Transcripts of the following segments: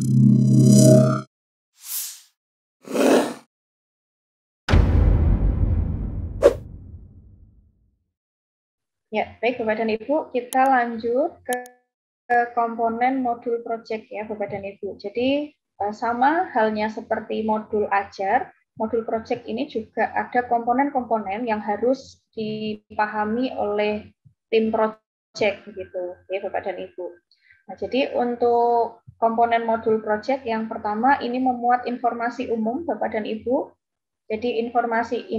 Ya, baik Bapak dan Ibu, kita lanjut ke komponen modul project ya Bapak dan Ibu. Jadi sama halnya seperti modul ajar, modul project ini juga ada komponen-komponen yang harus dipahami oleh tim project gitu ya Bapak dan Ibu. Nah, jadi untuk komponen modul project yang pertama ini memuat informasi umum Bapak dan Ibu. Jadi informasi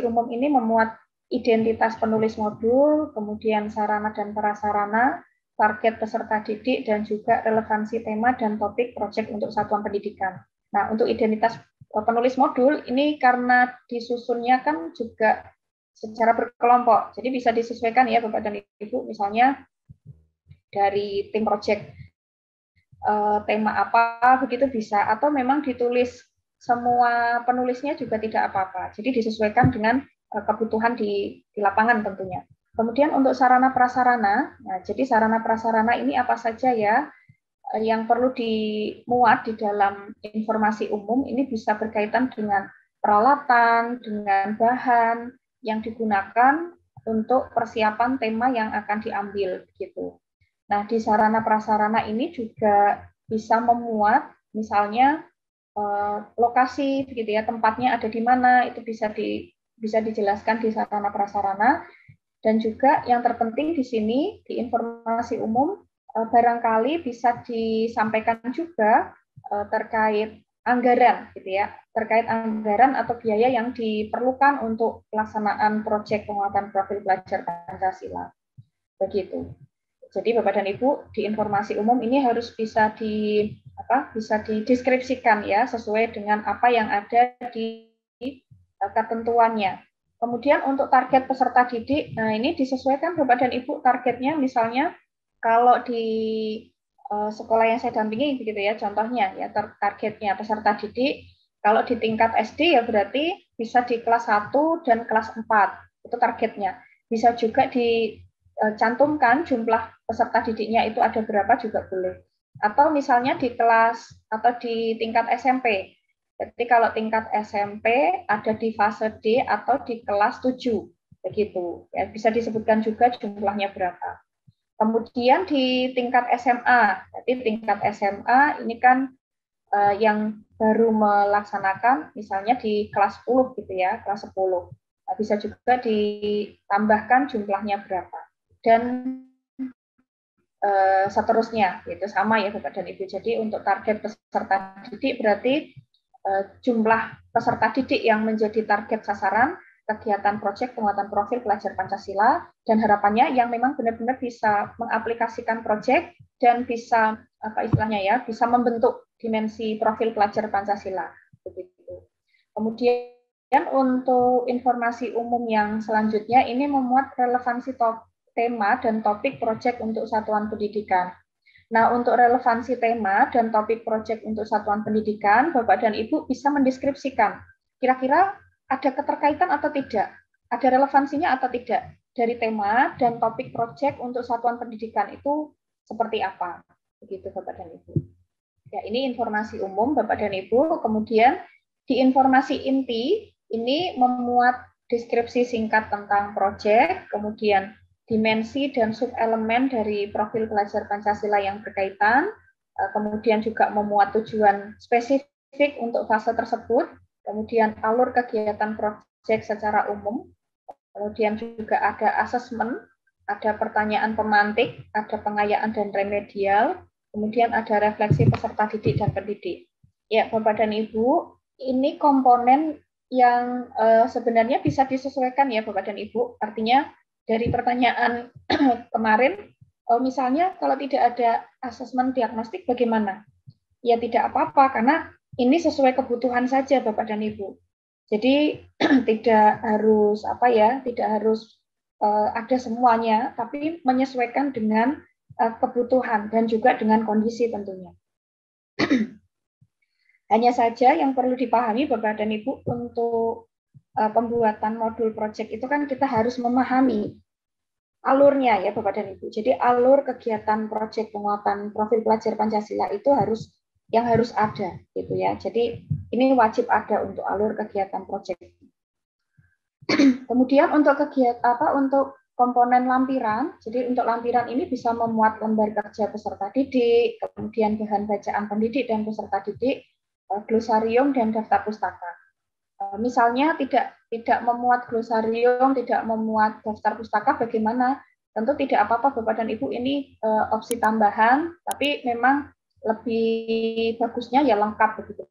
umum ini memuat identitas penulis modul, kemudian sarana dan prasarana, target peserta didik, dan juga relevansi tema dan topik proyek untuk satuan pendidikan. Nah, untuk identitas penulis modul, ini karena disusunnya kan juga secara berkelompok, jadi bisa disesuaikan ya Bapak dan Ibu, misalnya dari tim proyek tema apa, begitu bisa, atau memang ditulis semua penulisnya juga tidak apa-apa, jadi disesuaikan dengan kebutuhan di lapangan tentunya. Kemudian untuk sarana prasarana, nah, jadi sarana prasarana ini apa saja ya yang perlu dimuat di dalam informasi umum, ini bisa berkaitan dengan peralatan, dengan bahan yang digunakan untuk persiapan tema yang akan diambil gitu. Nah, di sarana prasarana ini juga bisa memuat misalnya lokasi begitu ya, tempatnya ada di mana, itu bisa dijelaskan di sarana prasarana. Dan juga yang terpenting di sini di informasi umum barangkali bisa disampaikan juga terkait anggaran gitu ya, terkait anggaran atau biaya yang diperlukan untuk pelaksanaan proyek penguatan profil pelajar Pancasila. Begitu. Jadi Bapak dan Ibu di informasi umum ini harus bisa bisa dideskripsikan ya sesuai dengan apa yang ada di ketentuannya. Kemudian untuk target peserta didik, nah ini disesuaikan Bapak dan Ibu targetnya, misalnya kalau di sekolah yang saya dampingi begitu ya, contohnya ya targetnya peserta didik kalau di tingkat SD ya berarti bisa di kelas 1 dan kelas 4 itu targetnya. Bisa juga dicantumkan jumlah peserta didiknya itu ada berapa juga boleh. Atau misalnya di kelas atau di tingkat SMP. Jadi kalau tingkat SMP ada di fase D atau di kelas 7 begitu. Ya, bisa disebutkan juga jumlahnya berapa. Kemudian di tingkat SMA, jadi tingkat SMA ini kan yang baru melaksanakan misalnya di kelas 10 gitu ya, kelas 10. Nah, bisa juga ditambahkan jumlahnya berapa. Dan seterusnya, itu sama ya Bapak dan Ibu. Jadi untuk target peserta didik berarti jumlah peserta didik yang menjadi target sasaran kegiatan proyek penguatan profil pelajar Pancasila, dan harapannya yang memang benar-benar bisa mengaplikasikan proyek dan bisa apa istilahnya ya, bisa membentuk dimensi profil pelajar Pancasila. Begitu. Kemudian untuk informasi umum yang selanjutnya ini memuat relevansi tema dan topik proyek untuk satuan pendidikan. Nah, untuk relevansi tema dan topik proyek untuk satuan pendidikan, Bapak dan Ibu bisa mendeskripsikan kira-kira ada keterkaitan atau tidak, ada relevansinya atau tidak dari tema dan topik proyek untuk satuan pendidikan itu seperti apa. Begitu Bapak dan Ibu. Ya, ini informasi umum Bapak dan Ibu. Kemudian di informasi inti ini memuat deskripsi singkat tentang proyek, kemudian dimensi dan subelemen dari profil pelajar Pancasila yang berkaitan, kemudian juga memuat tujuan spesifik untuk fase tersebut, kemudian alur kegiatan proyek secara umum, kemudian juga ada asesmen, ada pertanyaan pemantik, ada pengayaan dan remedial, kemudian ada refleksi peserta didik dan pendidik. Ya, Bapak dan Ibu, ini komponen yang sebenarnya bisa disesuaikan ya Bapak dan Ibu, artinya dari pertanyaan kemarin, misalnya kalau tidak ada asesmen diagnostik bagaimana? Ya tidak apa-apa, karena ini sesuai kebutuhan saja Bapak dan Ibu. Jadi tidak harus tidak harus ada semuanya, tapi menyesuaikan dengan kebutuhan dan juga dengan kondisi tentunya. Hanya saja yang perlu dipahami Bapak dan Ibu untuk pembuatan modul project itu kan kita harus memahami alurnya ya Bapak dan Ibu. Jadi alur kegiatan proyek penguatan profil pelajar Pancasila itu harus ada gitu ya. Jadi ini wajib ada untuk alur kegiatan proyek. Kemudian untuk untuk komponen lampiran, jadi untuk lampiran ini bisa memuat lembar kerja peserta didik, kemudian bahan bacaan pendidik dan peserta didik, glosarium dan daftar pustaka. Misalnya tidak memuat glosarium, tidak memuat daftar pustaka, bagaimana? Tentu tidak apa-apa Bapak dan Ibu, ini opsi tambahan, tapi memang lebih bagusnya ya lengkap begitu